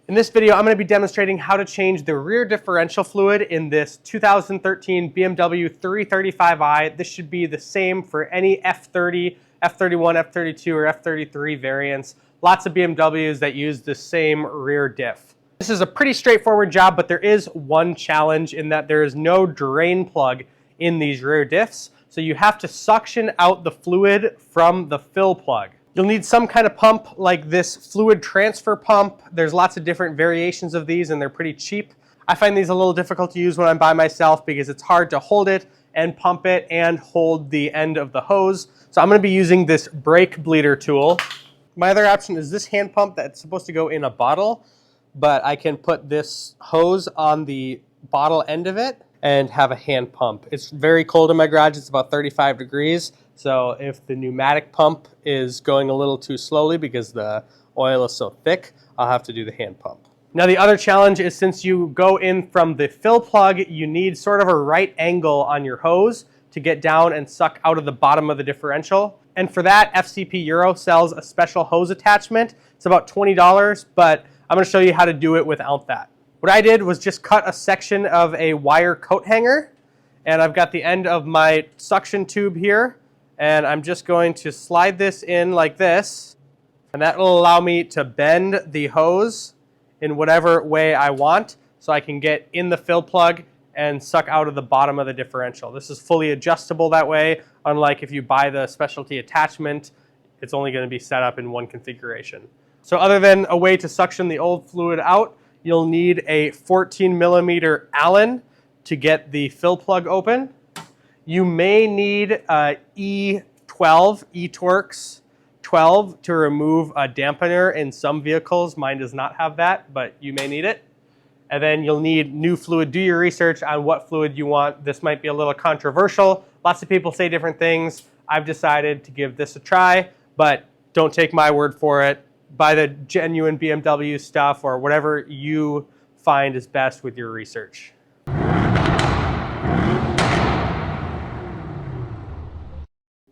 In this video, I'm going to be demonstrating how to change the rear differential fluid in this 2013 BMW 335i. This should be the same for any F30, F31, F32, or F33 variants. Lots of BMWs that use the same rear diff. This is a pretty straightforward job, but there is one challenge in that there is no drain plug in these rear diffs. So you have to suction out the fluid from the fill plug. You'll need some kind of pump like this fluid transfer pump. There's lots of different variations of these and they're pretty cheap. I find these a little difficult to use when I'm by myself because it's hard to hold it and pump it and hold the end of the hose. So I'm going to be using this brake bleeder tool. My other option is this hand pump that's supposed to go in a bottle, but I can put this hose on the bottle end of it and have a hand pump. It's very cold in my garage. It's about 35 degrees. So if the pneumatic pump is going a little too slowly because the oil is so thick, I'll have to do the hand pump. Now the other challenge is since you go in from the fill plug, you need sort of a right angle on your hose to get down and suck out of the bottom of the differential. And for that, FCP Euro sells a special hose attachment. It's about $20, but I'm going to show you how to do it without that. What I did was just cut a section of a wire coat hanger, and I've got the end of my suction tube here. And I'm just going to slide this in like this, and that will allow me to bend the hose in whatever way I want so I can get in the fill plug and suck out of the bottom of the differential. This is fully adjustable that way, unlike if you buy the specialty attachment, it's only going to be set up in one configuration. So other than a way to suction the old fluid out, you'll need a 14mm Allen to get the fill plug open. You may need a eTorx 12 to remove a dampener in some vehicles. Mine does not have that, but you may need it. And then you'll need new fluid. Do your research on what fluid you want. This might be a little controversial. Lots of people say different things. I've decided to give this a try, but don't take my word for it. Buy the genuine BMW stuff or whatever you find is best with your research.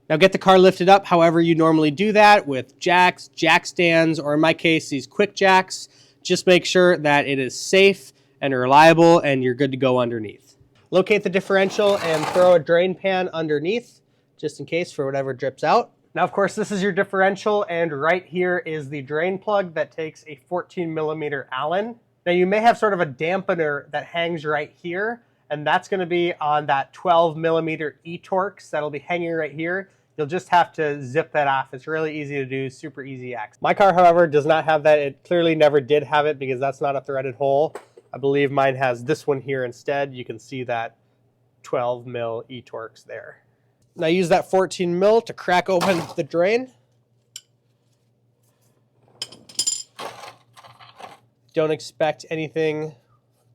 Now get the car lifted up however you normally do that, with jacks, jack stands, or in my case, these quick jacks. Just make sure that it is safe and reliable and you're good to go underneath. Locate the differential and throw a drain pan underneath, just in case for whatever drips out. Now, of course, this is your differential, and right here is the drain plug that takes a 14mm Allen. Now, you may have sort of a dampener that hangs right here, and that's going to be on that 12mm eTorx that'll be hanging right here. You'll just have to zip that off. It's really easy to do, super easy access. My car, however, does not have that. It clearly never did have it because that's not a threaded hole. I believe mine has this one here instead. You can see that 12mm eTorx there. Now use that 14mm to crack open the drain. Don't expect anything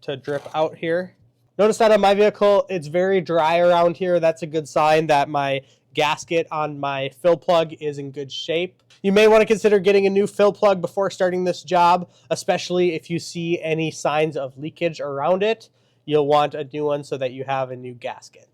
to drip out here. Notice that on my vehicle, it's very dry around here. That's a good sign that my gasket on my fill plug is in good shape. You may want to consider getting a new fill plug before starting this job, especially if you see any signs of leakage around it. You'll want a new one so that you have a new gasket.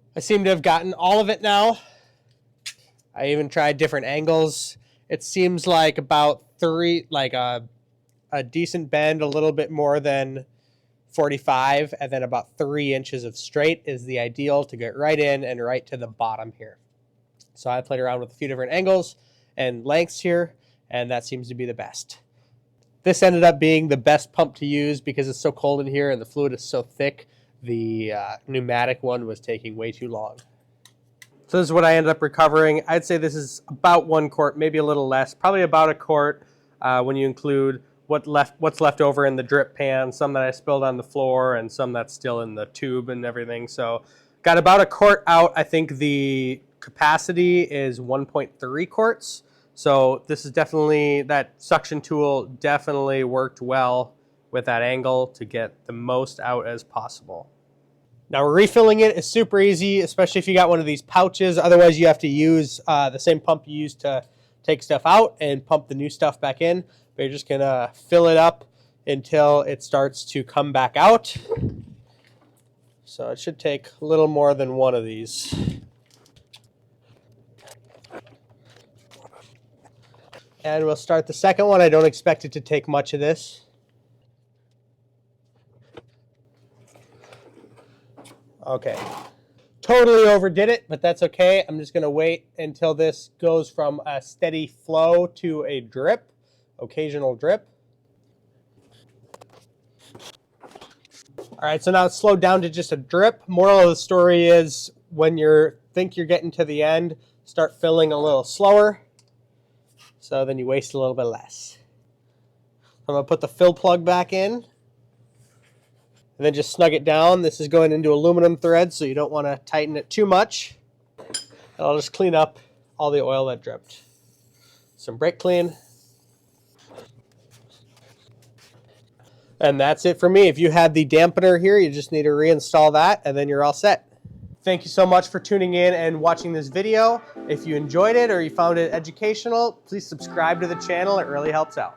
I seem to have gotten all of it now. I even tried different angles. It seems like about a decent bend, a little bit more than 45, and then about 3 inches of straight is the ideal to get right in and right to the bottom here. So I played around with a few different angles and lengths here, and that seems to be the best. This ended up being the best pump to use because it's so cold in here and the fluid is so thick. The pneumatic one was taking way too long. So this is what I ended up recovering. I'd say this is about 1 quart, maybe a little less, probably about a quart when you include what's left over in the drip pan, some that I spilled on the floor and some that's still in the tube and everything. So got about a quart out. I think the capacity is 1.3 quarts. So this is definitely, that suction tool definitely worked well with that angle to get the most out as possible. Now refilling it is super easy, especially if you got one of these pouches. Otherwise you have to use the same pump you use to take stuff out and pump the new stuff back in. But you're just gonna fill it up until it starts to come back out. So it should take a little more than one of these. And we'll start the second one. I don't expect it to take much of this. Okay. Totally overdid it, but that's okay. I'm just going to wait until this goes from a steady flow to a drip, occasional drip. All right, so now it's slowed down to just a drip. Moral of the story is when you think you're getting to the end, start filling a little slower. So then you waste a little bit less. I'm going to put the fill plug back in. And then just snug it down. This is going into aluminum thread, so you don't want to tighten it too much. And I'll just clean up all the oil that dripped. Some brake clean. And that's it for me. If you had the dampener here, you just need to reinstall that, and then you're all set. Thank you so much for tuning in and watching this video. If you enjoyed it or you found it educational, please subscribe to the channel. It really helps out.